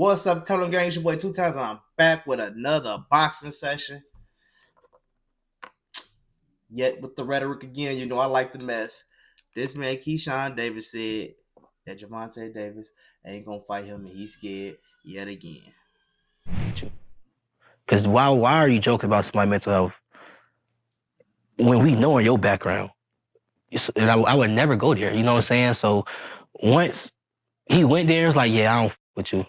What's up, Colonel Gang? It's your boy 2 times, and I'm back with another boxing session. Yet with the rhetoric again, you know I like the mess. This man, Keyshawn Davis, said that Gervonta Davis ain't gonna fight him, and he's scared yet again. Because why are you joking about somebody's mental health when we know in your background? And I would never go there, you know what I'm saying? So once he went there, it's like, yeah, I don't with you.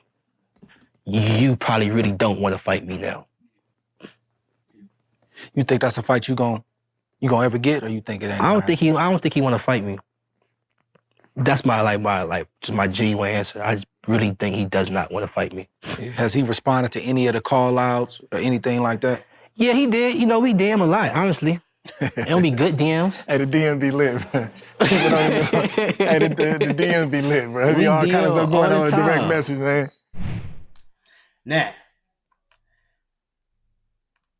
You probably really don't want to fight me now. You think that's a fight you gonna ever get, or you think it ain't? I don't think he want to fight me. That's just my genuine answer. I really think he does not want to fight me. Has he responded to any of the call outs or anything like that? Yeah, he did. You know, we DM a lot, honestly. It'll be good DMs. Hey, the DMs be lit, man. People don't even know. Hey, the DMs be lit, bro. There be all kinds of stuff going on in direct message, man. Now,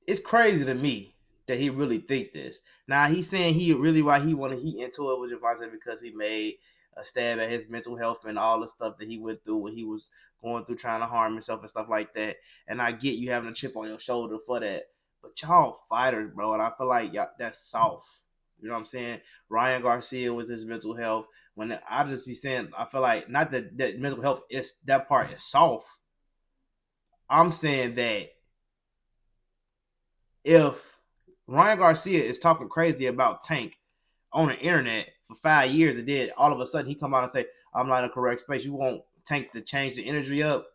it's crazy to me that he really think this. Now, he's saying why he wanted to heat into it with Gervonta because he made a stab at his mental health and all the stuff that he went through when he was going through trying to harm himself and stuff like that. And I get you having a chip on your shoulder for that. But y'all fighters, bro, and I feel like that's soft. You know what I'm saying? Ryan Garcia with his mental health. When I just be saying, I feel like not that mental health is that part is soft. I'm saying that if Ryan Garcia is talking crazy about Tank on the internet for 5 years, and then all of a sudden he come out and say, I'm not in a correct space, you want Tank to change the energy up?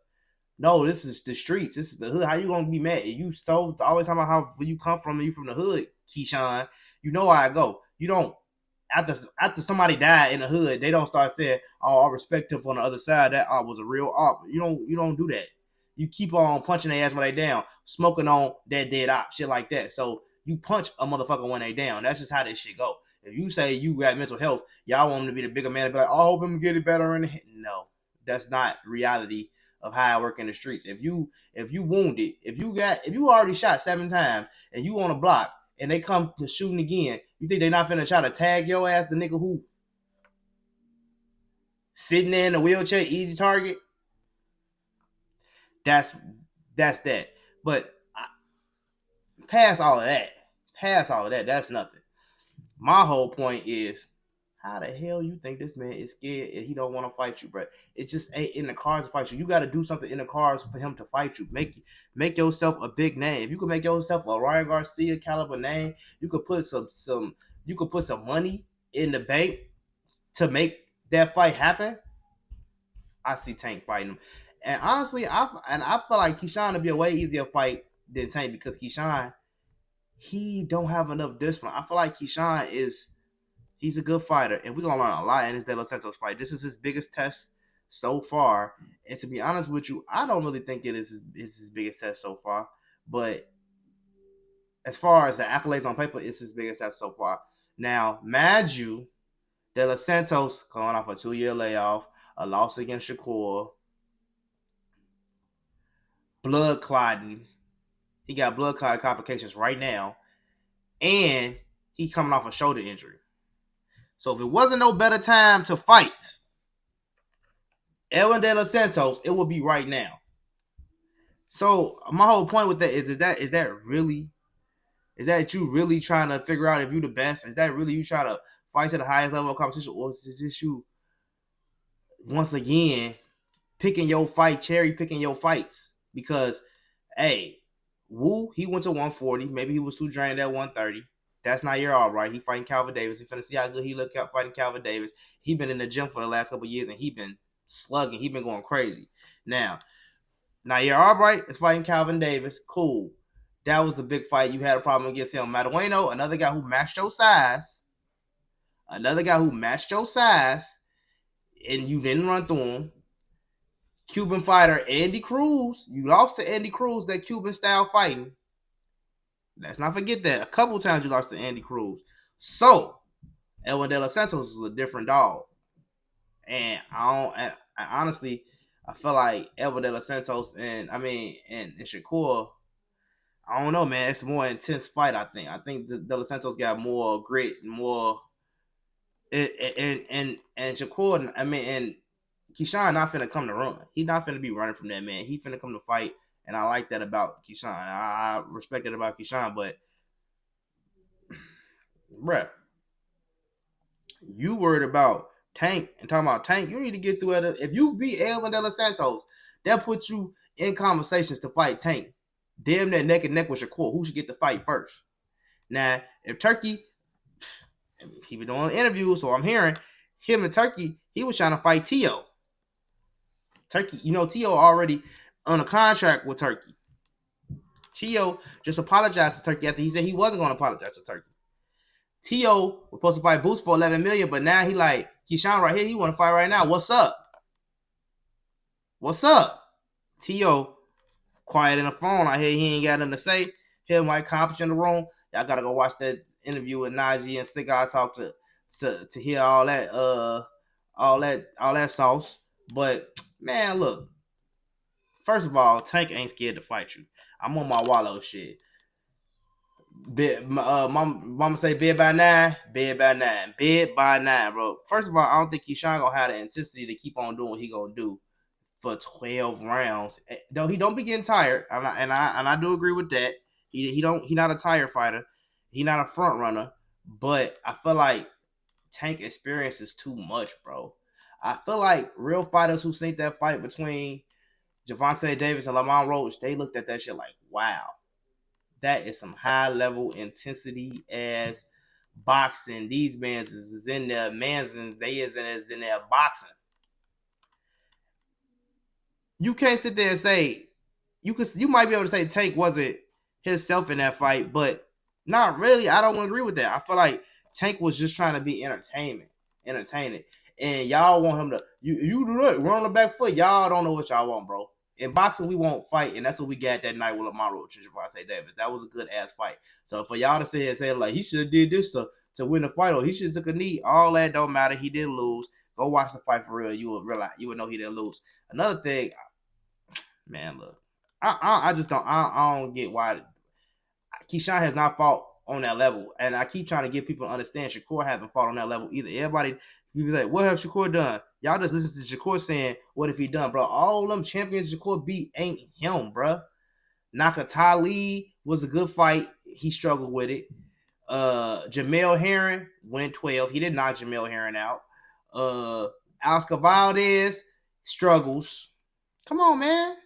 No, this is the streets. This is the hood. How you gonna be mad? You always talking about where you come from and you from the hood, Keyshawn. You know how I go. You don't after somebody died in the hood, they don't start saying, oh, I respect him from the other side. That was a real op. You don't do that. You keep on punching their ass when they down, smoking on that dead op, shit like that. So you punch a motherfucker when they down. That's just how this shit go. If you say you got mental health, y'all want him to be the bigger man and be like, oh, I hope him get it better in the head. No, that's not reality of how I work in the streets. If you wounded, if you already shot 7 times and you on a block and they come to shooting again, you think they not finna try to tag your ass, the nigga who sitting there in the wheelchair, easy target? That's that. But past all of that, that's nothing. My whole point is, how the hell you think this man is scared and he don't want to fight you, bro? It just ain't in the cards to fight you. You got to do something in the cards for him to fight you. Make yourself a big name. If you can make yourself a Ryan Garcia caliber name, you could put some money in the bank to make that fight happen. I see Tank fighting him. And honestly, I feel like Keyshawn would be a way easier fight than Tank because Keyshawn, he don't have enough discipline. I feel like Keyshawn he's a good fighter, and we're gonna learn a lot in this De Los Santos fight. This is his biggest test so far. And to be honest with you, I don't really think it is his biggest test so far. But as far as the accolades on paper, it's his biggest test so far. Now, mind you, De Los Santos coming off a 2-year layoff, a loss against Shakur, blood clotting. He got blood clotting complications right now, and he coming off a shoulder injury. So if it wasn't no better time to fight Edwin De Los Santos, it would be right now. So my whole point with that is that you really trying to figure out if you the best? Is that really you trying to fight to the highest level of competition, or is this you once again cherry picking your fights? Because hey, Wu, he went to 140. Maybe he was too drained at 130. That's NAHIR ALBRIGHT. He fighting Calvin Davis. He finna see how good he look out fighting Calvin Davis. He been in the gym for the last couple of years, and he been slugging. He been going crazy. Now, NAHIR ALBRIGHT is fighting Calvin Davis. Cool. That was the big fight. You had a problem against him. Madueno, another guy who matched your size. And you didn't run through him. Cuban fighter Andy Cruz. You lost to Andy Cruz, that Cuban style fighting. Let's not forget that. A couple times you lost to Andy Cruz. So, Edwin De Los Santos is a different dog. And honestly, I feel like Edwin De Los Santos and Shakur, I don't know, man. It's a more intense fight, I think. I think De Los Santos got more grit and more and Shakur, and Keyshawn not finna come to run. He not finna be running from that man. He finna come to fight, and I like that about Keyshawn. I respect it about Keyshawn, but bruh, you worried about Tank and talking about Tank. You need to get through it. If you beat Elvin De Los Santos, that puts you in conversations to fight Tank. Damn that neck and neck with Shakur. Who should get the fight first? Now, if Turkey, he been doing interviews, so I'm hearing him and Turkey, he was trying to fight Tio. Turkey, Tio already on a contract with Turkey. Tio just apologized to Turkey after he said he wasn't going to apologize to Turkey. Tio was supposed to fight Boots for $11 million, but now he like, Keyshawn right here, he want to fight right now. What's up? What's up? Tio quiet in the phone. I hear he ain't got nothing to say. Hear my cops in the room. Y'all gotta go watch that interview with Najee and Stick Eye Talk to hear all that sauce. But man, look. First of all, Tank ain't scared to fight you. I'm on my Wallow shit. Mama say bed by 9, bed by 9, bed by 9, bro. First of all, I don't think Keyshawn gonna have the intensity to keep on doing what he gonna do for 12 rounds. Though he don't be getting tired, and I do agree with that. He not a tire fighter. He not a front runner. But I feel like Tank experience is too much, bro. I feel like real fighters who seen that fight between Gervonta Davis and Lamont Roach, they looked at that shit like, wow, that is some high level intensity as boxing. These mans is in there, they is in there boxing. You can't sit there and say you might be able to say Tank wasn't himself in that fight, but not really. I don't agree with that. I feel like Tank was just trying to be entertaining. And y'all want him to you do that, run on the back foot. Y'all don't know what y'all want, bro. In boxing, we won't fight, and that's what we got that night with Lamont Roach and Gervonta Davis. That was a good ass fight. So for y'all to say like he should have did this to win the fight, or he should have took a knee, all that don't matter. He didn't lose. Go watch the fight for real. You will realize, you would know he didn't lose. Another thing, man, look, I just don't get why Keyshawn has not fought on that level, and I keep trying to get people to understand Shakur haven't fought on that level either. Everybody be like, what have Shakur done? Y'all just listen to Shakur saying, what if he done, bro? All them champions Shakur beat ain't him, bro. Nakatali was a good fight. He struggled with it. Jamel Herring went 12. He did knock Jamel Herring out. Oscar Valdez struggles. Come on, man.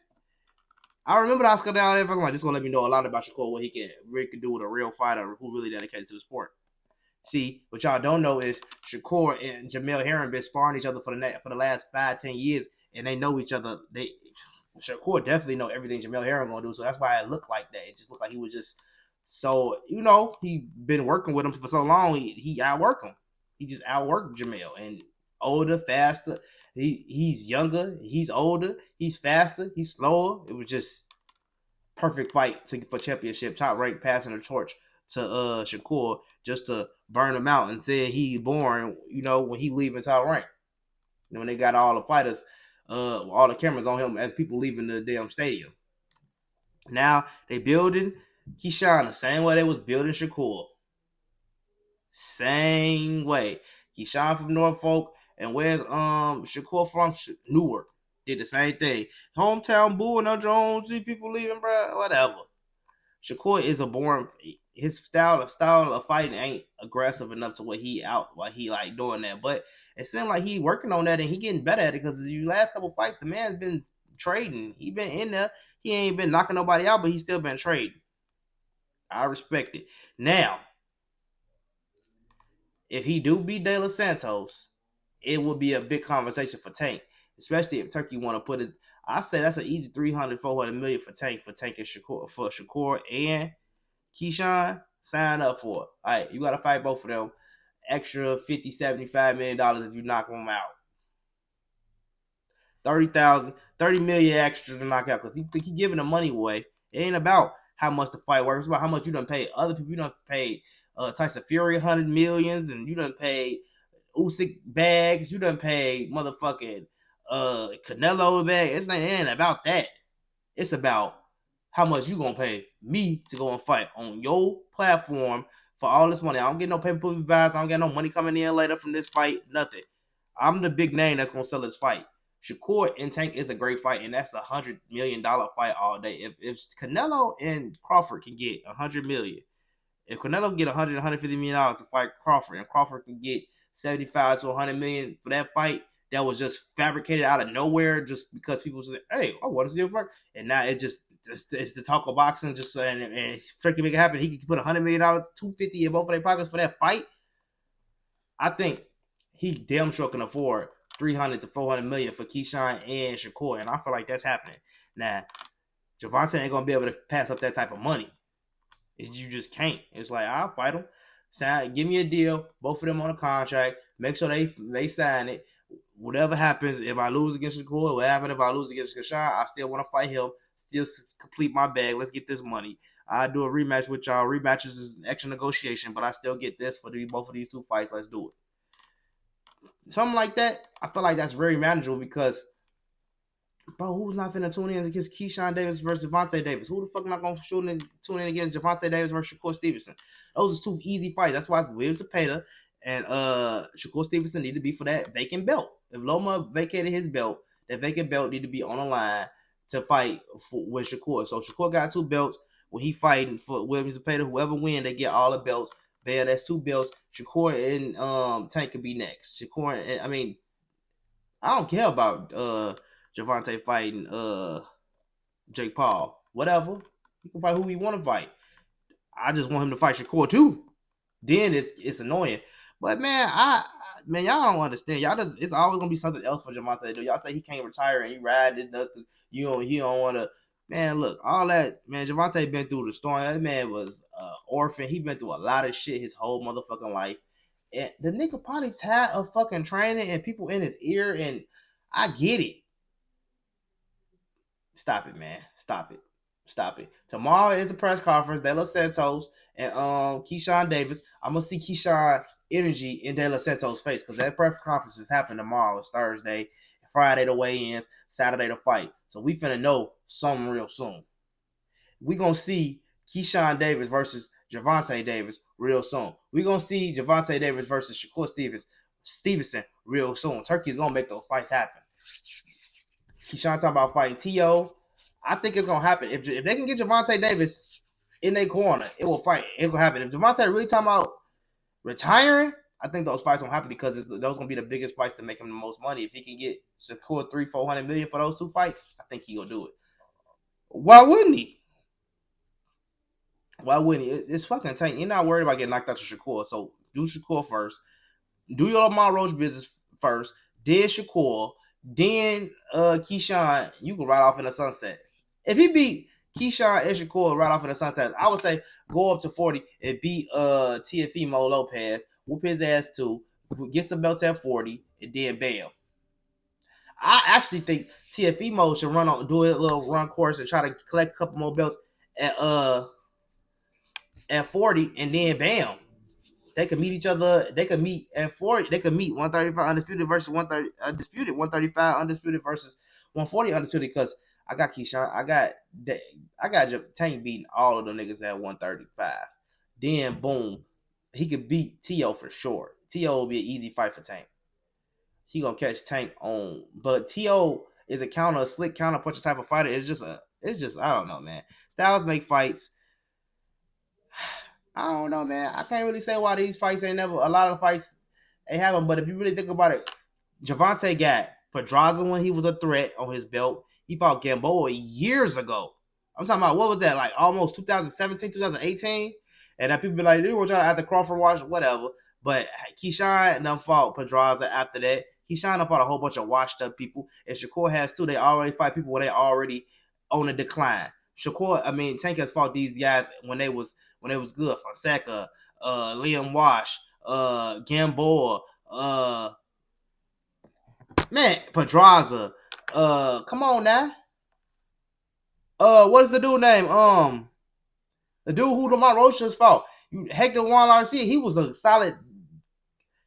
I remember Oscar Valdez. I'm like, this gonna let me know a lot about Shakur, what he can do with a real fighter who really dedicated to the sport. See, what y'all don't know is Shakur and Jamel Herring been sparring each other for the last 5-10 years, and they know each other. Shakur definitely know everything Jamel Herring gonna do, so that's why it looked like that. It just looked like he was just so, he been working with him for so long. He outworked him. He just outworked Jamel, and older, faster. He's younger. He's older. He's faster. He's slower. It was just perfect fight for championship. Top ranked, passing the torch to Shakur just to burn him out and say he born. When he leaving top rank. When they got all the fighters, all the cameras on him as people leaving the damn stadium. Now they building Keyshawn the same way they was building Shakur. Same way. Keyshawn from Norfolk, and where's Shakur from? Newark. Did the same thing. Hometown boo and no Jones, see people leaving, bro. Whatever. Shakur is a born. His style of fighting ain't aggressive enough to what he like doing that. But it seems like he working on that and he getting better at it, because the last couple fights, the man's been trading. He been in there. He ain't been knocking nobody out, but he's still been trading. I respect it. Now, if he do beat De Los Santos, it will be a big conversation for Tank, especially if Turkey want to put his. I say that's an easy $300-400 million for Tank and Shakur, for Shakur and Keyshawn. Sign up for it. All right, you got to fight both of them. Extra $50-75 million if you knock them out. $30 million extra to knock out, because he giving the money away. It ain't about how much the fight works. It's about how much you done paid other people. You done paid Tyson Fury $100 million, and you done paid Usyk bags. You done paid motherfucking Canelo bags. It ain't about that. It's about how much you gonna pay me to go and fight on your platform for all this money. I don't get no pay-per-view vibes. I don't get no money coming in later from this fight. Nothing. I'm the big name that's gonna sell this fight. Shakur and Tank is a great fight, and that's $100 million fight all day. If Canelo and Crawford can get $100 million, if Canelo can get $150 million to fight Crawford, and Crawford can get 75 to 100 million for that fight that was just fabricated out of nowhere just because people say, hey, I want to see a fight. And now it's the talk of boxing, just and freaking make it happen. He can put $100 million, $250 in both of their pockets for that fight. I think he damn sure can afford 300 to 400 million for Keyshawn and Shakur, and I feel like that's happening. Now, Gervonta ain't gonna be able to pass up that type of money. You just can't. It's like, I'll fight them. Give me a deal. Both of them on a contract. Make sure they sign it. Whatever happens, if I lose against Shakur, what happens if I lose against Keyshawn, I still want to fight him. Still complete my bag. Let's get this money. I do a rematch with y'all. Rematches is an extra negotiation, but I still get this for both of these two fights. Let's do it. Something like that. I feel like that's very manageable because, bro, who's not finna tune in against Keyshawn Davis versus Gervonta Davis? Who the fuck not gonna tune in against Gervonta Davis versus Shakur Stevenson? Those are two easy fights. That's why it's William Zepeda and Shakur Stevenson need to be for that vacant belt. If Loma vacated his belt, that vacant belt need to be on the line to fight with Shakur. So Shakur got 2 belts. When he fighting for William Zepeda, whoever win, they get all the belts. Bam, that's 2 belts. Shakur and Tank could be next. Shakur and, I mean, I don't care about Gervonta fighting Jake Paul. Whatever. He can fight who he want to fight. I just want him to fight Shakur too. Then it's annoying. But man, y'all don't understand. It's always gonna be something else for Gervonta to do. Y'all say he can't retire and he ride his nuts because he don't want to. Man, look, all that, man, Gervonta been through the storm. That man was orphan. He been through a lot of shit his whole motherfucking life. And the nigga probably tired of fucking training and people in his ear, and I get it. Stop it, man. Stop it. Tomorrow is the press conference. De Los Santos and Keyshawn Davis. I'm gonna see Keyshawn energy in De Los Santos' face because that press conference is happening tomorrow. It's Thursday, Friday the weigh-ins, Saturday the fight. So we finna know something real soon. We gonna see Keyshawn Davis versus Gervonta Davis real soon. We gonna see Gervonta Davis versus Shakur Stevenson real soon. Turkey's gonna make those fights happen. Keyshawn talking about fighting T.O. I think it's gonna happen. If they can get Gervonta Davis in their corner, it will fight. It's gonna happen. If Gervonta really talking about retiring, I think those fights won't happen because those gonna be the biggest fights to make him the most money. If he can get Shakur 300-400 million for those 2 fights, I think he gonna do it. Why wouldn't he? It's fucking Tank. You're not worried about getting knocked out to Shakur. So do Shakur first. Do your Lamar Roach business first. Then Shakur. Then Keyshawn. You can ride off in the sunset. If he beat Keyshawn and Shakur right off in the sunset, I would say go up to 40 and beat Teofimo Lopez. Whoop his ass too. Get some belts at 40 and then bam. I actually think Teofimo should do a little run course and try to collect a couple more belts at 40 and then bam. They could meet each other. They could meet at 40. They could meet 135 undisputed versus 130 undisputed. 135 undisputed versus 140 undisputed. Because I got Keyshawn. I got Tank beating all of them niggas at 135. Then boom, he could beat T.O. for sure. T.O. will be an easy fight for Tank. He gonna catch Tank on, but T.O. is a slick counter puncher type of fighter. It's just I don't know, man. Styles make fights. I don't know, man. I can't really say why these fights a lot of the fights ain't have them. But if you really think about it, Gervonta got Pedraza when he was a threat on his belt. He fought Gamboa years ago. I'm talking about, what was that, like almost 2017, 2018? And then people be like, they want to try to after Crawford watch, whatever. But Keyshawn done fought Pedraza after that. Keyshawn done fought a whole bunch of washed up people. And Shakur has too. They already fight people when they already on a decline. Tank has fought these guys when it was good. Fonseca, Liam Wash, Gamboa, Pedraza. Come on now. What is the dude name? The dude who Lamar Roach just fought. Hector Juan Garcia. He was a solid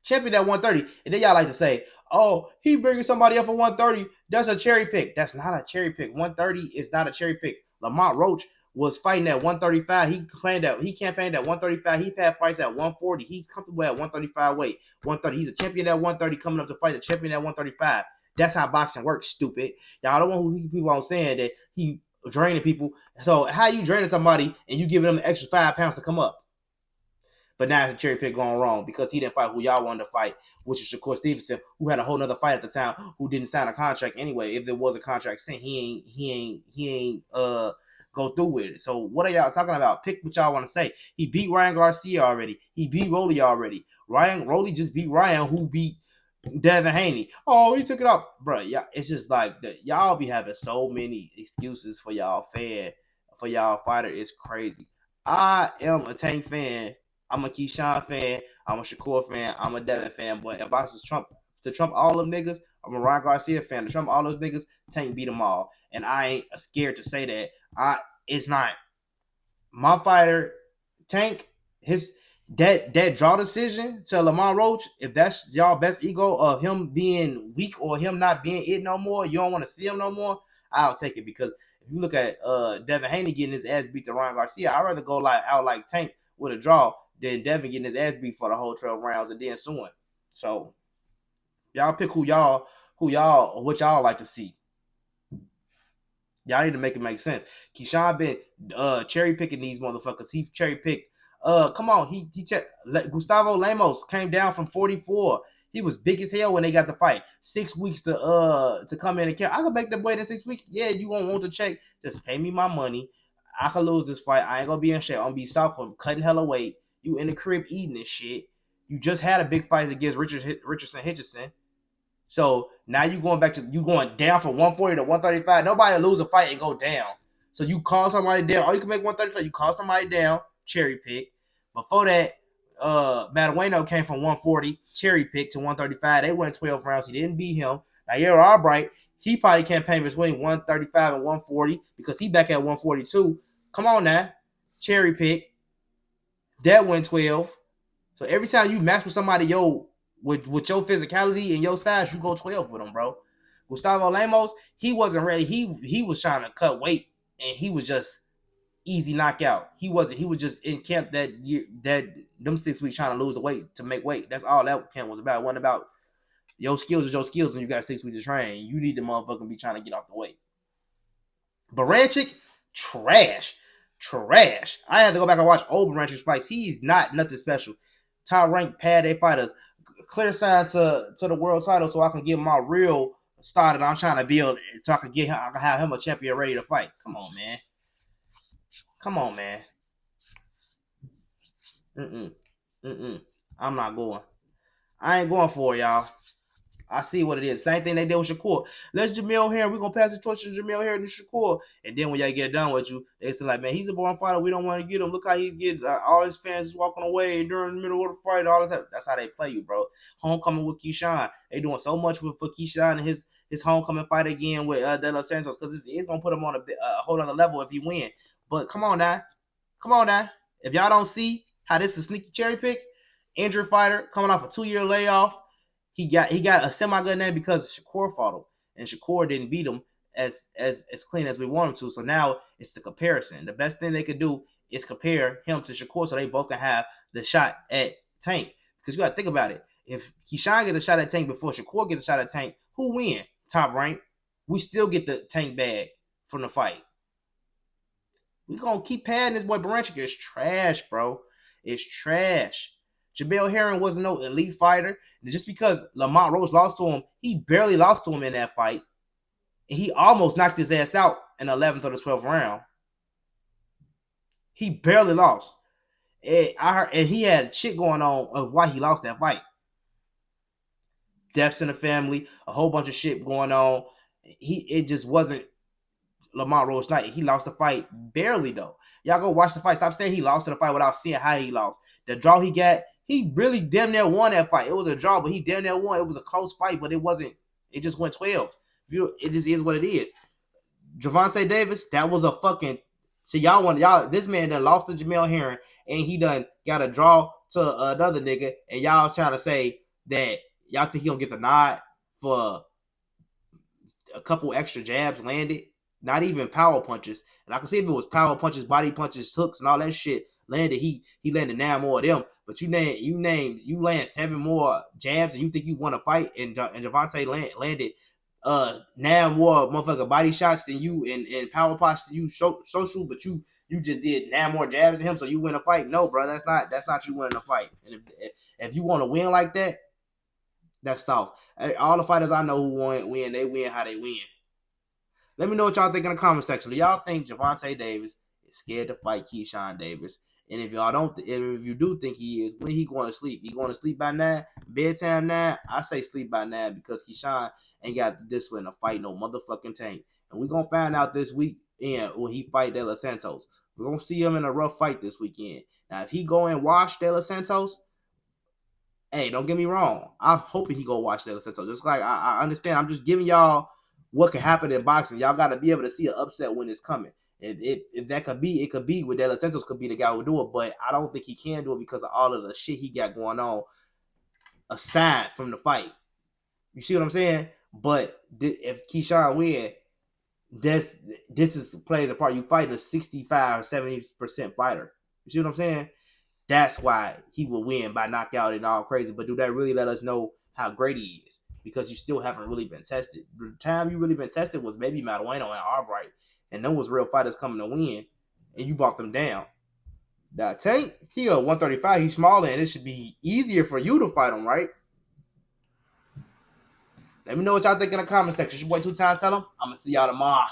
champion at 130. And then y'all like to say, oh, he bringing somebody up at 130. That's a cherry pick. That's not a cherry pick. 130 is not a cherry pick. Lamar Roach was fighting at 135. He campaigned at 135. He's had fights at 140. He's comfortable at 135 weight. 130. He's a champion at 130 coming up to fight a champion at 135. That's how boxing works, stupid. Y'all don't want who people on saying that he draining people. So how you draining somebody and you giving them an extra 5 pounds to come up? But now it's a cherry pick going wrong because he didn't fight who y'all wanted to fight, which is Shakur Stevenson, who had a whole nother fight at the time, who didn't sign a contract anyway. If there was a contract sent, he ain't go through with it. So what are y'all talking about? Pick what y'all want to say. He beat Ryan Garcia already. He beat Rolly already. Rolly just beat Ryan, who beat Devin Haney. Oh, he took it off. Bro, yeah, it's just like that. Y'all be having so many excuses for y'all for y'all fighter. It's crazy. I am a Tank fan. I'm a Keyshawn fan. I'm a Shakur fan. I'm a Devin fan. But if I was to trump all them niggas, I'm a Ryan Garcia fan. To trump all those niggas, Tank beat them all. And I ain't scared to say that. It's not my fighter, Tank. That draw decision to Lamar Roach, if that's y'all best ego of him being weak or him not being it no more, you don't want to see him no more, I'll take it. Because if you look at Devin Haney getting his ass beat to Ryan Garcia, I'd rather go out like Tank with a draw than Devin getting his ass beat for the whole 12 rounds and then suing. So y'all pick what y'all like to see. Y'all need to make it make sense. Keyshawn been cherry picking these motherfuckers. He cherry picked. Come on. He Gustavo Lemos came down from 44. He was big as hell when they got the fight. 6 weeks to come in and count. I could make the weight in 6 weeks. Yeah, you won't want to check. Just pay me my money. I could lose this fight. I ain't gonna be in shape. I'm gonna be soft for cutting hella weight. You in the crib eating this shit. You just had a big fight against Richardson. So now you going down from 140 to 135. Nobody will lose a fight and go down. So you call somebody down. Or you can make 135. You call somebody down, cherry pick. Before that, Matabueno came from 140, cherry pick to 135. They went 12 rounds. He didn't beat him. NAHIR Albright, he probably can't pay between 135 and 140 because he back at 142. Come on now. Cherry pick. That went 12. So every time you match with somebody, with your physicality and your size, you go 12 with them, bro. Gustavo Lemos, he wasn't ready. He was trying to cut weight, and he was just easy knockout. He was just in camp that year, them 6 weeks trying to lose the weight to make weight. That's all that camp was about. It wasn't about your skills is your skills, and you got 6 weeks to train. You need the motherfucker be trying to get off the weight. Baranchik, trash. I had to go back and watch old Baranchik's fights. He's not nothing special. Top ranked pad A fighters. Clear sign to the world title so I can get my real start that I'm trying to build so I can have him a champion ready to fight. Come on, man. I'm not going. I ain't going for it, y'all. I see what it is. Same thing they did with Shakur. Let's Jamil here. We're going to pass the torch to Jamil here and Shakur. And then when y'all get done with you, they say like, man, he's a born fighter. We don't want to get him. Look how he's getting all his fans walking away during the middle of the fight. All that. That's how they play you, bro. Homecoming with Keyshawn. They doing so much for Keyshawn and his homecoming fight again with De Los Santos because it's going to put him on a whole other level if he win. But come on now. If y'all don't see how this is a sneaky cherry pick, injured fighter coming off a 2-year layoff, he got a semi-good name because Shakur fought him, and Shakur didn't beat him as clean as we want him to. So now it's the comparison. The best thing they could do is compare him to Shakur so they both can have the shot at Tank. Because you got to think about it. If Keyshawn gets a shot at Tank before Shakur gets a shot at Tank, who win? Top rank. We still get the Tank bag from the fight. We're going to keep padding this boy. Baranchik is trash, bro. It's trash. Jamel Herring wasn't no elite fighter. And just because Lamont Roach lost to him, he barely lost to him in that fight. And he almost knocked his ass out in the 11th or the 12th round. He barely lost. And he had shit going on of why he lost that fight. Deaths in the family, a whole bunch of shit going on. It just wasn't Lamont Roach night. He lost the fight barely, though. Y'all go watch the fight. Stop saying he lost to the fight without seeing how he lost. The draw he got, he really damn near won that fight. It was a draw, but he damn near won. It was a close fight, but it wasn't. It just went 12. It just is what it is. Gervonta Davis, that was a fucking. See, this man done lost to Jamel Herring, and he done got a draw to another nigga, and y'all trying to say that y'all think he gonna get the nod for a couple extra jabs landed, not even power punches. And I can see if it was power punches, body punches, hooks, and all that shit landed, he landed 9 more of them. But you land 7 more jabs, and you think you won a fight, and Gervonta landed now more motherfucker body shots than you and power pots than you social, but you just did now more jabs than him, so you win a fight. No, bro, that's not you winning a fight. And if you want to win like that, that's soft. All the fighters I know who win, they win how they win. Let me know what y'all think in the comment section. Do y'all think Gervonta Davis is scared to fight Keyshawn Davis? And if y'all don't, if you do think he is, when he going to sleep? He going to sleep by 9? Bedtime 9? I say sleep by 9 because Keyshawn ain't got this one to fight no motherfucking tank. And we going to find out this week when he fight De Los Santos. We're going to see him in a rough fight this weekend. Now, if he go and wash De Los Santos, hey, don't get me wrong. I'm hoping he go watch De Los Santos. Just like I understand. I'm just giving y'all what could happen in boxing. Y'all got to be able to see an upset when it's coming. If that could be, it could be with De Los Santos could be the guy who do it. But I don't think he can do it because of all of the shit he got going on aside from the fight. You see what I'm saying? But if Keyshawn win, this plays a part. You fight a 65-70% fighter. You see what I'm saying? That's why he will win by knockout and all crazy. But do that really let us know how great he is? Because you still haven't really been tested. The time you really been tested was maybe Madueno and ALBRIGHT. And those was real fighters coming to win. And you brought them down. Now, Tank, he a 135. He's smaller, and it should be easier for you to fight him, right? Let me know what y'all think in the comment section. Your boy 2 times tell him. I'm going to see y'all tomorrow.